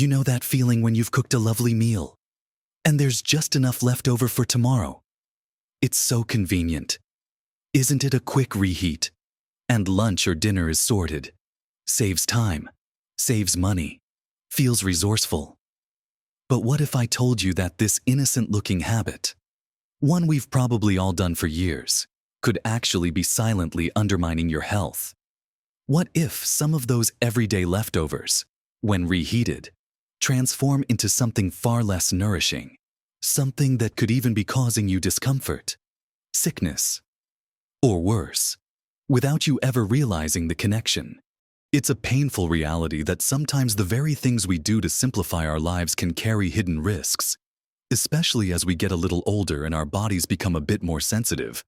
You know that feeling when you've cooked a lovely meal, and there's just enough left over for tomorrow? It's so convenient. Isn't it a quick reheat? And lunch or dinner is sorted. Saves time, saves money, feels resourceful. But what if I told you that this innocent-looking habit, one we've probably all done for years, could actually be silently undermining your health? What if some of those everyday leftovers, when reheated, transform into something far less nourishing, something that could even be causing you discomfort, sickness, or worse, without you ever realizing the connection? It's a painful reality that sometimes the very things we do to simplify our lives can carry hidden risks, especially as we get a little older and our bodies become a bit more sensitive.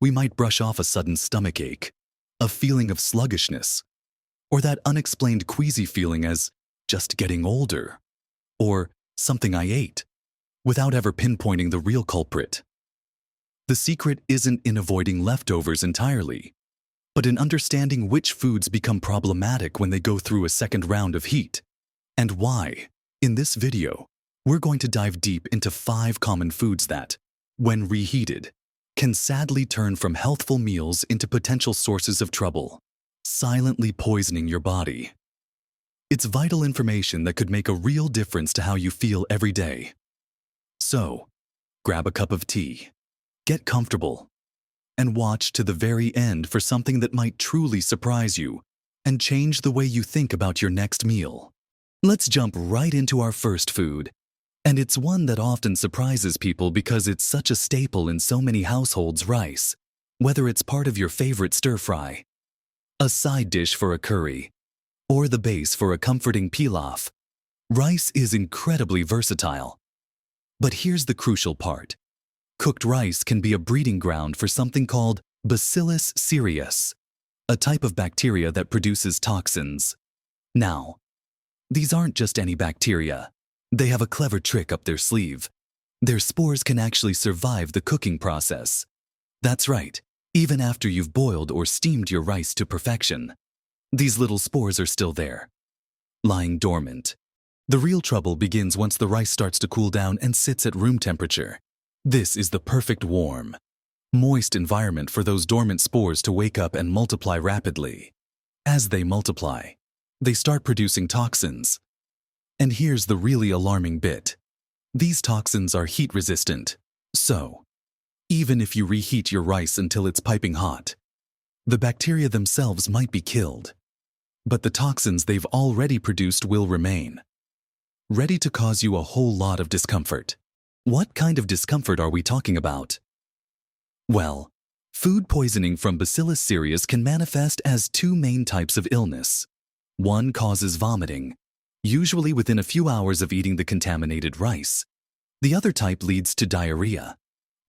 We might brush off a sudden stomach ache, a feeling of sluggishness, or that unexplained queasy feeling as just getting older, or something I ate, without ever pinpointing the real culprit. The secret isn't in avoiding leftovers entirely, but in understanding which foods become problematic when they go through a second round of heat, and why. In this video, we're going to dive deep into 5 common foods that, when reheated, can sadly turn from healthful meals into potential sources of trouble, silently poisoning your body. It's vital information that could make a real difference to how you feel every day. So, grab a cup of tea, get comfortable, and watch to the very end for something that might truly surprise you and change the way you think about your next meal. Let's jump right into our first food. And it's one that often surprises people because it's such a staple in so many households: rice. Whether it's part of your favorite stir-fry, a side dish for a curry, or the base for a comforting pilaf, rice is incredibly versatile. But here's the crucial part. Cooked rice can be a breeding ground for something called Bacillus cereus, a type of bacteria that produces toxins. Now, these aren't just any bacteria. They have a clever trick up their sleeve. Their spores can actually survive the cooking process. That's right, even after you've boiled or steamed your rice to perfection. These little spores are still there, lying dormant. The real trouble begins once the rice starts to cool down and sits at room temperature. This is the perfect warm, moist environment for those dormant spores to wake up and multiply rapidly. As they multiply, they start producing toxins. And here's the really alarming bit. These toxins are heat-resistant. So, even if you reheat your rice until it's piping hot, the bacteria themselves might be killed. But the toxins they've already produced will remain, ready to cause you a whole lot of discomfort. What kind of discomfort are we talking about? Well, food poisoning from Bacillus cereus can manifest as 2 main types of illness. One causes vomiting, usually within a few hours of eating the contaminated rice. The other type leads to diarrhea,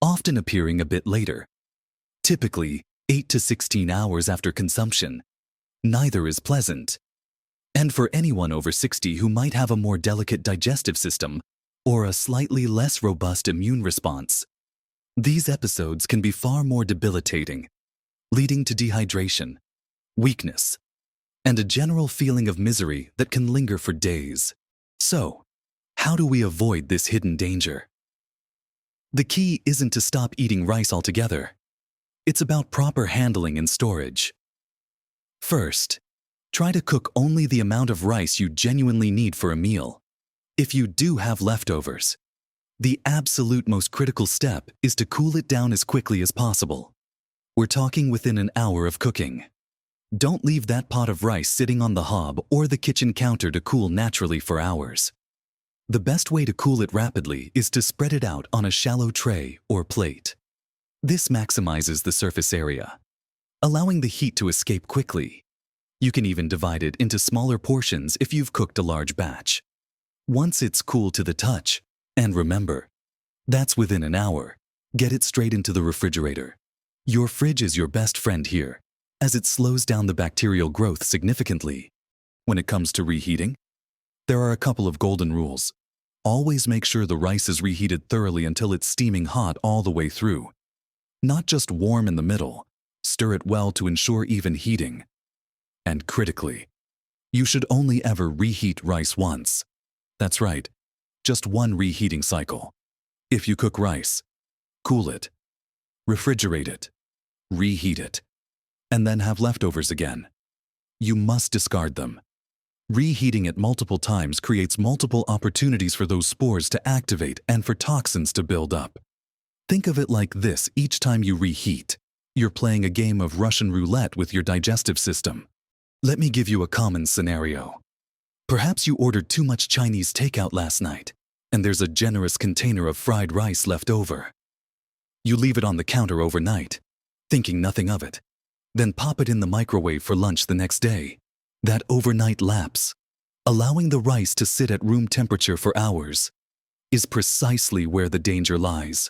often appearing a bit later, typically 8 to 16 hours after consumption. Neither is pleasant. And for anyone over 60 who might have a more delicate digestive system or a slightly less robust immune response, these episodes can be far more debilitating, leading to dehydration, weakness, and a general feeling of misery that can linger for days. So, how do we avoid this hidden danger? The key isn't to stop eating rice altogether. It's about proper handling and storage. First, try to cook only the amount of rice you genuinely need for a meal. If you do have leftovers, the absolute most critical step is to cool it down as quickly as possible. We're talking within an hour of cooking. Don't leave that pot of rice sitting on the hob or the kitchen counter to cool naturally for hours. The best way to cool it rapidly is to spread it out on a shallow tray or plate. This maximizes the surface area, allowing the heat to escape quickly. You can even divide it into smaller portions if you've cooked a large batch. Once it's cool to the touch, and remember, that's within an hour, get it straight into the refrigerator. Your fridge is your best friend here, as it slows down the bacterial growth significantly. When it comes to reheating, there are a couple of golden rules. Always make sure the rice is reheated thoroughly until it's steaming hot all the way through. Not just warm in the middle. Stir it well to ensure even heating. And critically, you should only ever reheat rice once. That's right, just one reheating cycle. If you cook rice, cool it, refrigerate it, reheat it, and then have leftovers again. You must discard them. Reheating it multiple times creates multiple opportunities for those spores to activate and for toxins to build up. Think of it like this: each time you reheat, you're playing a game of Russian roulette with your digestive system. Let me give you a common scenario. Perhaps you ordered too much Chinese takeout last night, and there's a generous container of fried rice left over. You leave it on the counter overnight, thinking nothing of it, then pop it in the microwave for lunch the next day. That overnight lapse, allowing the rice to sit at room temperature for hours, is precisely where the danger lies.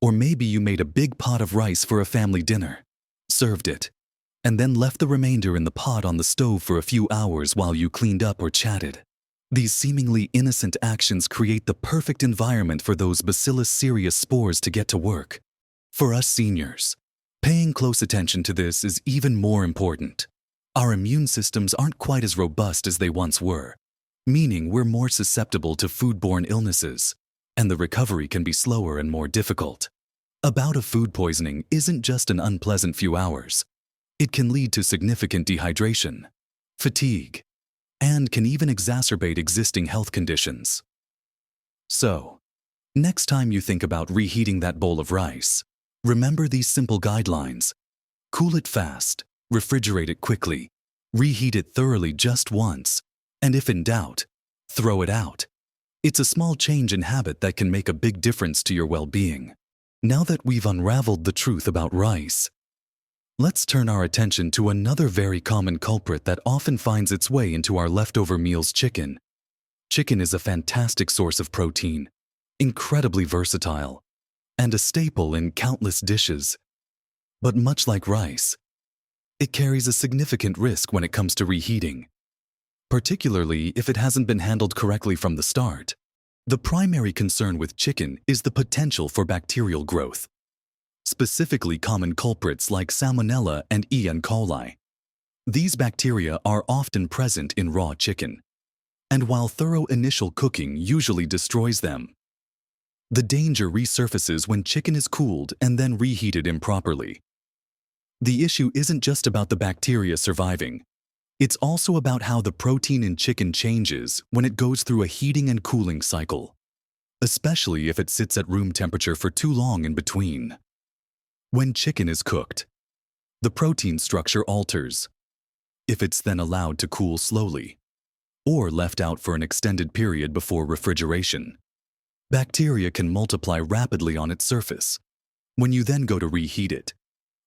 Or maybe you made a big pot of rice for a family dinner, served it, and then left the remainder in the pot on the stove for a few hours while you cleaned up or chatted. These seemingly innocent actions create the perfect environment for those Bacillus cereus spores to get to work. For us seniors, paying close attention to this is even more important. Our immune systems aren't quite as robust as they once were, meaning we're more susceptible to foodborne illnesses, and the recovery can be slower and more difficult. A bout of food poisoning isn't just an unpleasant few hours. It can lead to significant dehydration, fatigue, and can even exacerbate existing health conditions. So, next time you think about reheating that bowl of rice, remember these simple guidelines. Cool it fast, refrigerate it quickly, reheat it thoroughly just once, and if in doubt, throw it out. It's a small change in habit that can make a big difference to your well-being. Now that we've unraveled the truth about rice, let's turn our attention to another very common culprit that often finds its way into our leftover meals: chicken. Chicken is a fantastic source of protein, incredibly versatile, and a staple in countless dishes. But much like rice, it carries a significant risk when it comes to reheating, particularly if it hasn't been handled correctly from the start. The primary concern with chicken is the potential for bacterial growth, specifically common culprits like Salmonella and E. coli. These bacteria are often present in raw chicken, and while thorough initial cooking usually destroys them, the danger resurfaces when chicken is cooled and then reheated improperly. The issue isn't just about the bacteria surviving. It's also about how the protein in chicken changes when it goes through a heating and cooling cycle, especially if it sits at room temperature for too long in between. When chicken is cooked, the protein structure alters. If it's then allowed to cool slowly, or left out for an extended period before refrigeration, bacteria can multiply rapidly on its surface. When you then go to reheat it,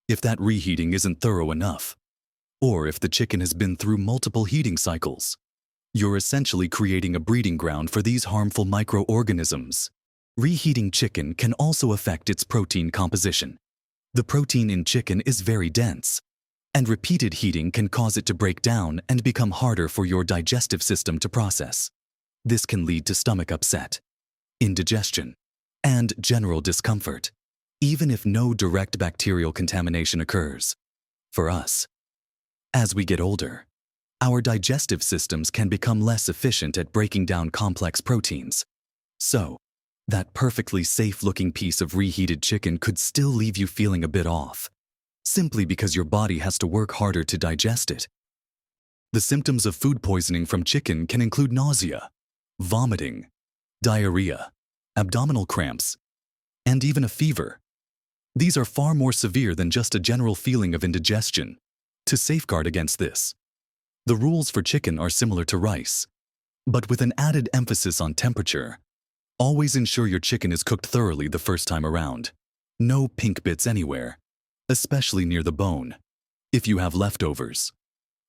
if that reheating isn't thorough enough, or if the chicken has been through multiple heating cycles, you're essentially creating a breeding ground for these harmful microorganisms. Reheating chicken can also affect its protein composition. The protein in chicken is very dense, and repeated heating can cause it to break down and become harder for your digestive system to process. This can lead to stomach upset, indigestion, and general discomfort, even if no direct bacterial contamination occurs. For us, as we get older, our digestive systems can become less efficient at breaking down complex proteins. So, that perfectly safe-looking piece of reheated chicken could still leave you feeling a bit off, simply because your body has to work harder to digest it. The symptoms of food poisoning from chicken can include nausea, vomiting, diarrhea, abdominal cramps, and even a fever. These are far more severe than just a general feeling of indigestion. To safeguard against this, the rules for chicken are similar to rice, but with an added emphasis on temperature. Always ensure your chicken is cooked thoroughly the first time around. No pink bits anywhere, especially near the bone. If you have leftovers,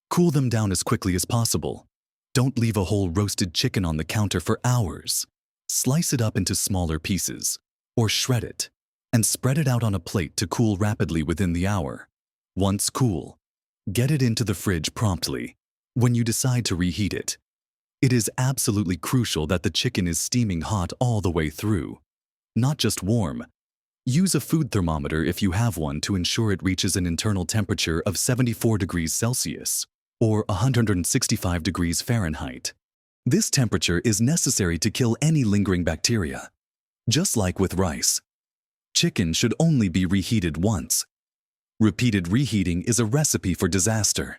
cool them down as quickly as possible. Don't leave a whole roasted chicken on the counter for hours. Slice it up into smaller pieces, or shred it, and spread it out on a plate to cool rapidly within the hour. Once cool, get it into the fridge promptly. When you decide to reheat it, it is absolutely crucial that the chicken is steaming hot all the way through, not just warm. Use a food thermometer if you have one to ensure it reaches an internal temperature of 74 degrees Celsius or 165 degrees Fahrenheit. This temperature is necessary to kill any lingering bacteria. Just like with rice, chicken should only be reheated once. Repeated reheating is a recipe for disaster,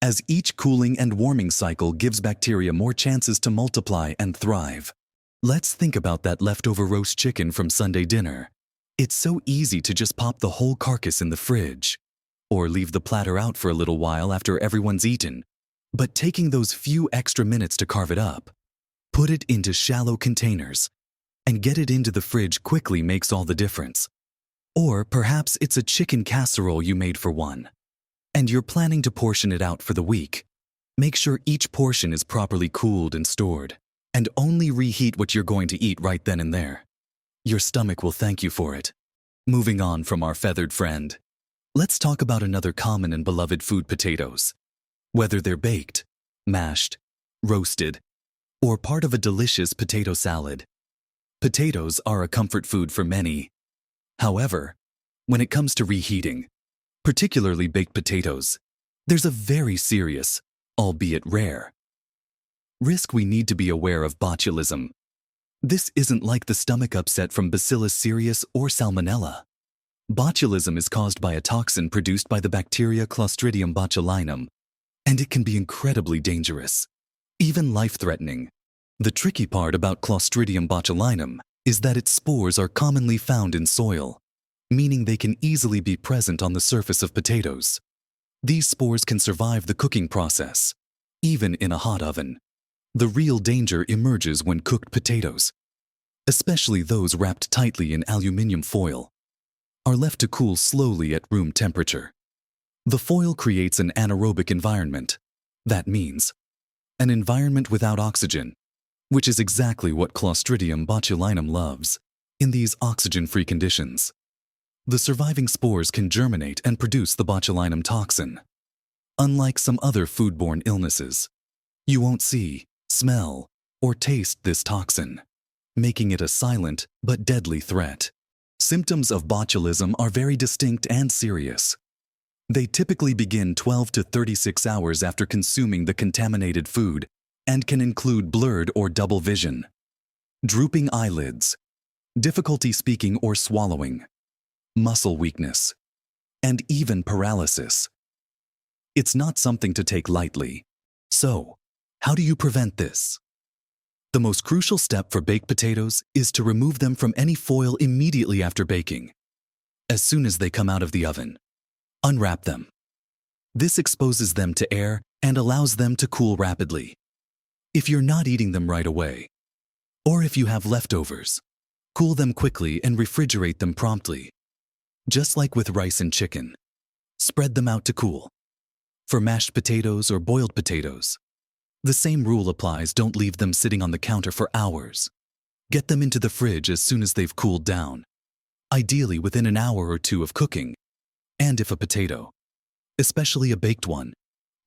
as each cooling and warming cycle gives bacteria more chances to multiply and thrive. Let's think about that leftover roast chicken from Sunday dinner. It's so easy to just pop the whole carcass in the fridge, or leave the platter out for a little while after everyone's eaten. But taking those few extra minutes to carve it up, put it into shallow containers, and get it into the fridge quickly makes all the difference. Or perhaps it's a chicken casserole you made for one, and you're planning to portion it out for the week. Make sure each portion is properly cooled and stored, and only reheat what you're going to eat right then and there. Your stomach will thank you for it. Moving on from our feathered friend, let's talk about another common and beloved food, potatoes. Whether they're baked, mashed, roasted, or part of a delicious potato salad, potatoes are a comfort food for many. However, when it comes to reheating, particularly baked potatoes, there's a very serious, albeit rare, risk we need to be aware of: botulism. This isn't like the stomach upset from Bacillus cereus or Salmonella. Botulism is caused by a toxin produced by the bacteria Clostridium botulinum, and it can be incredibly dangerous, even life-threatening. The tricky part about Clostridium botulinum is that its spores are commonly found in soil, meaning they can easily be present on the surface of potatoes. These spores can survive the cooking process, even in a hot oven. The real danger emerges when cooked potatoes, especially those wrapped tightly in aluminum foil, are left to cool slowly at room temperature. The foil creates an anaerobic environment. That means an environment without oxygen, which is exactly what Clostridium botulinum loves. In these oxygen-free conditions, the surviving spores can germinate and produce the botulinum toxin. Unlike some other foodborne illnesses, you won't see, smell, or taste this toxin, making it a silent but deadly threat. Symptoms of botulism are very distinct and serious. They typically begin 12 to 36 hours after consuming the contaminated food and can include blurred or double vision, drooping eyelids, difficulty speaking or swallowing, muscle weakness, and even paralysis. It's not something to take lightly. So, how do you prevent this? The most crucial step for baked potatoes is to remove them from any foil immediately after baking. As soon as they come out of the oven, unwrap them. This exposes them to air and allows them to cool rapidly. If you're not eating them right away, or if you have leftovers, cool them quickly and refrigerate them promptly. Just like with rice and chicken, spread them out to cool. For mashed potatoes or boiled potatoes, the same rule applies. Don't leave them sitting on the counter for hours. Get them into the fridge as soon as they've cooled down, ideally within an hour or two of cooking. And if a potato, especially a baked one,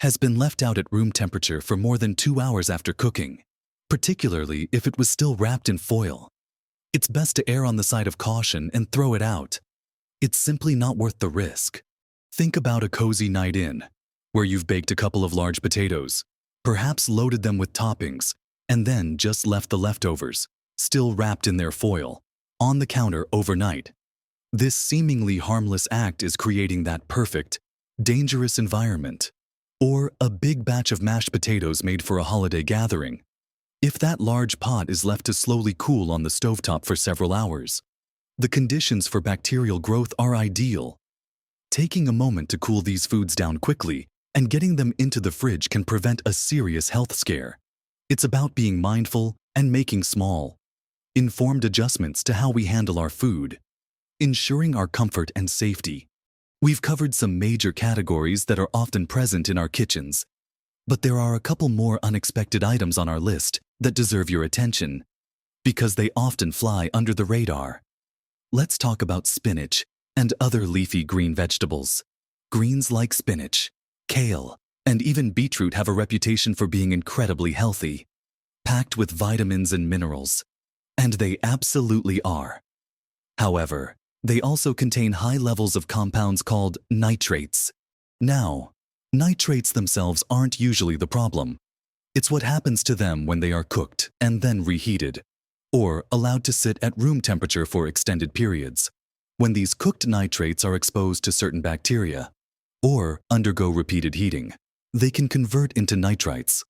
has been left out at room temperature for more than 2 hours after cooking, particularly if it was still wrapped in foil, it's best to err on the side of caution and throw it out. It's simply not worth the risk. Think about a cozy night in, where you've baked a couple of large potatoes, perhaps loaded them with toppings, and then just left the leftovers, still wrapped in their foil, on the counter overnight. This seemingly harmless act is creating that perfect, dangerous environment. Or a big batch of mashed potatoes made for a holiday gathering. If that large pot is left to slowly cool on the stovetop for several hours, the conditions for bacterial growth are ideal. Taking a moment to cool these foods down quickly and getting them into the fridge can prevent a serious health scare. It's about being mindful and making small, informed adjustments to how we handle our food, ensuring our comfort and safety. We've covered some major categories that are often present in our kitchens, but there are a couple more unexpected items on our list that deserve your attention, because they often fly under the radar. Let's talk about spinach and other leafy green vegetables. Greens like spinach, kale, and even beetroot have a reputation for being incredibly healthy, packed with vitamins and minerals, and they absolutely are. However, they also contain high levels of compounds called nitrates. Now, nitrates themselves aren't usually the problem. It's what happens to them when they are cooked and then reheated, or allowed to sit at room temperature for extended periods. When these cooked nitrates are exposed to certain bacteria, or undergo repeated heating, they can convert into nitrites.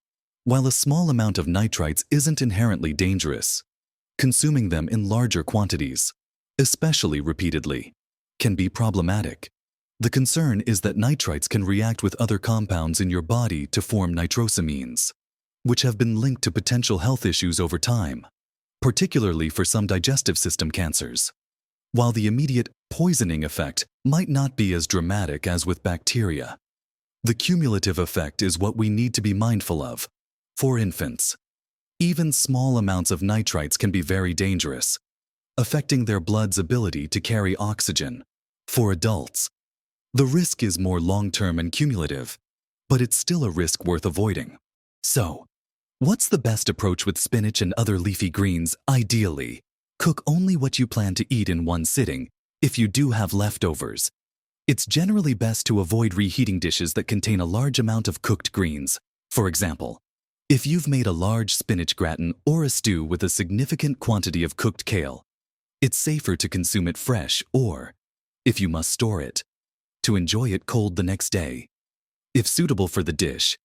While a small amount of nitrites isn't inherently dangerous, consuming them in larger quantities, especially repeatedly, can be problematic. The concern is that nitrites can react with other compounds in your body to form nitrosamines, which have been linked to potential health issues over time, particularly for some digestive system cancers. While the immediate poisoning effect might not be as dramatic as with bacteria, the cumulative effect is what we need to be mindful of. For infants, even small amounts of nitrites can be very dangerous, affecting their blood's ability to carry oxygen. For adults, the risk is more long-term and cumulative, but it's still a risk worth avoiding. So, what's the best approach with spinach and other leafy greens? Ideally, cook only what you plan to eat in one sitting. If you do have leftovers, it's generally best to avoid reheating dishes that contain a large amount of cooked greens. For example, if you've made a large spinach gratin or a stew with a significant quantity of cooked kale, it's safer to consume it fresh or, if you must store it, to enjoy it cold the next day. If suitable for the dish,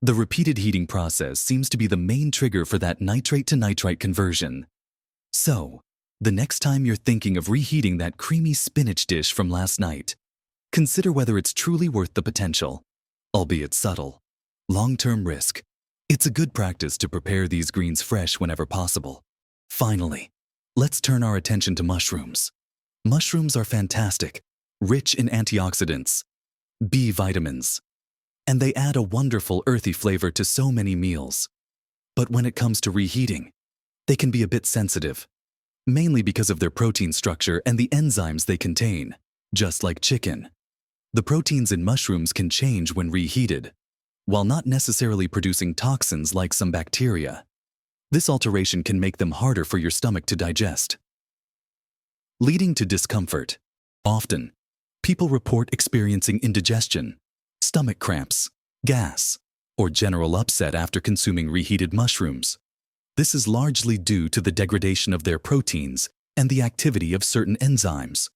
the repeated heating process seems to be the main trigger for that nitrate to nitrite conversion. So, the next time you're thinking of reheating that creamy spinach dish from last night, consider whether it's truly worth the potential, albeit subtle, long-term risk. It's a good practice to prepare these greens fresh whenever possible. Finally, let's turn our attention to mushrooms. Mushrooms are fantastic, rich in antioxidants, B vitamins, and they add a wonderful earthy flavor to so many meals. But when it comes to reheating, they can be a bit sensitive, mainly because of their protein structure and the enzymes they contain. Just like chicken, the proteins in mushrooms can change when reheated, while not necessarily producing toxins like some bacteria. This alteration can make them harder for your stomach to digest, leading to discomfort. Often, people report experiencing indigestion, stomach cramps, gas, or general upset after consuming reheated mushrooms. This is largely due to the degradation of their proteins and the activity of certain enzymes,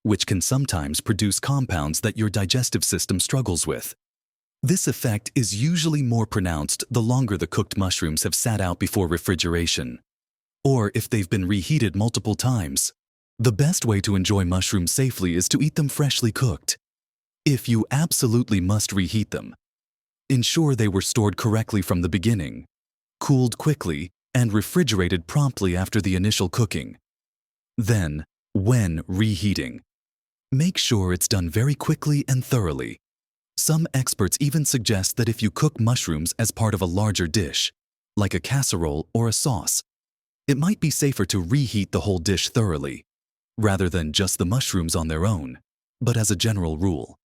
which can sometimes produce compounds that your digestive system struggles with. This effect is usually more pronounced the longer the cooked mushrooms have sat out before refrigeration, or if they've been reheated multiple times. The best way to enjoy mushrooms safely is to eat them freshly cooked. If you absolutely must reheat them, ensure they were stored correctly from the beginning, cooled quickly, and refrigerated promptly after the initial cooking. Then, when reheating, make sure it's done very quickly and thoroughly. Some experts even suggest that if you cook mushrooms as part of a larger dish, like a casserole or a sauce, it might be safer to reheat the whole dish thoroughly, rather than just the mushrooms on their own. But as a general rule,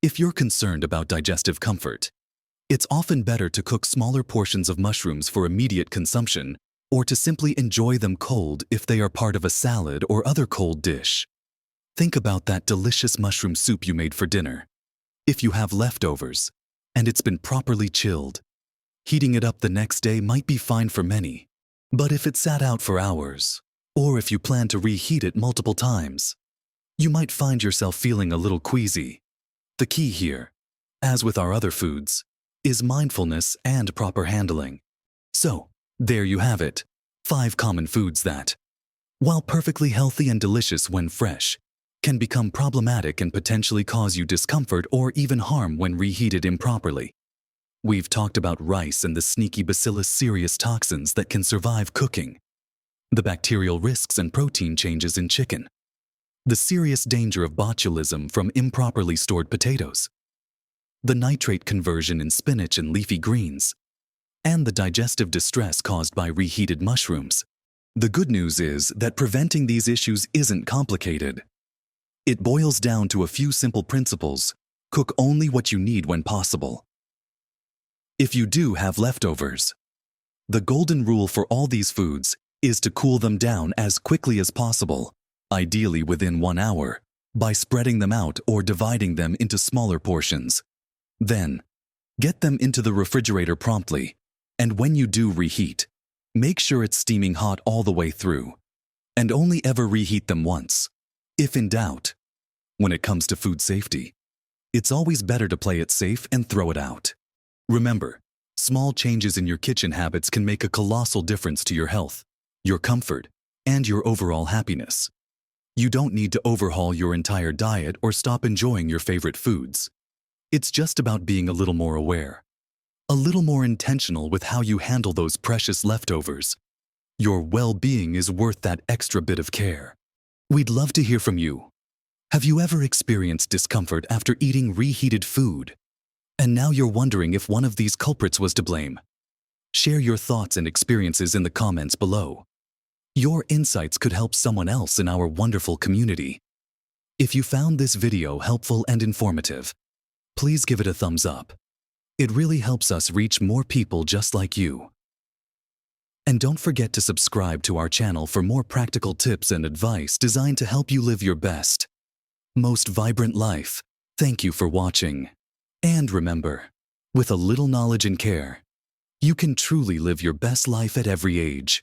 if you're concerned about digestive comfort, it's often better to cook smaller portions of mushrooms for immediate consumption or to simply enjoy them cold if they are part of a salad or other cold dish. Think about that delicious mushroom soup you made for dinner. If you have leftovers, and it's been properly chilled, heating it up the next day might be fine for many. But if it sat out for hours, or if you plan to reheat it multiple times, you might find yourself feeling a little queasy. The key here, as with our other foods, is mindfulness and proper handling. So, there you have it, 5 common foods that, while perfectly healthy and delicious when fresh, can become problematic and potentially cause you discomfort or even harm when reheated improperly. We've talked about rice and the sneaky Bacillus cereus toxins that can survive cooking, the bacterial risks and protein changes in chicken, the serious danger of botulism from improperly stored potatoes, the nitrate conversion in spinach and leafy greens, and the digestive distress caused by reheated mushrooms. The good news is that preventing these issues isn't complicated. It boils down to a few simple principles. Cook only what you need when possible. If you do have leftovers, the golden rule for all these foods is to cool them down as quickly as possible, ideally within 1 hour, by spreading them out or dividing them into smaller portions. Then, get them into the refrigerator promptly, And when you do reheat, make sure it's steaming hot all the way through, and only ever reheat them once, if in doubt. When it comes to food safety, it's always better to play it safe and throw it out. Remember, small changes in your kitchen habits can make a colossal difference to your health, your comfort, and your overall happiness. You don't need to overhaul your entire diet or stop enjoying your favorite foods. It's just about being a little more aware, a little more intentional with how you handle those precious leftovers. Your well-being is worth that extra bit of care. We'd love to hear from you. Have you ever experienced discomfort after eating reheated food? And now you're wondering if one of these culprits was to blame? Share your thoughts and experiences in the comments below. Your insights could help someone else in our wonderful community. If you found this video helpful and informative, please give it a thumbs up. It really helps us reach more people just like you. And don't forget to subscribe to our channel for more practical tips and advice designed to help you live your best, most vibrant life. Thank you for watching. And remember, with a little knowledge and care, you can truly live your best life at every age.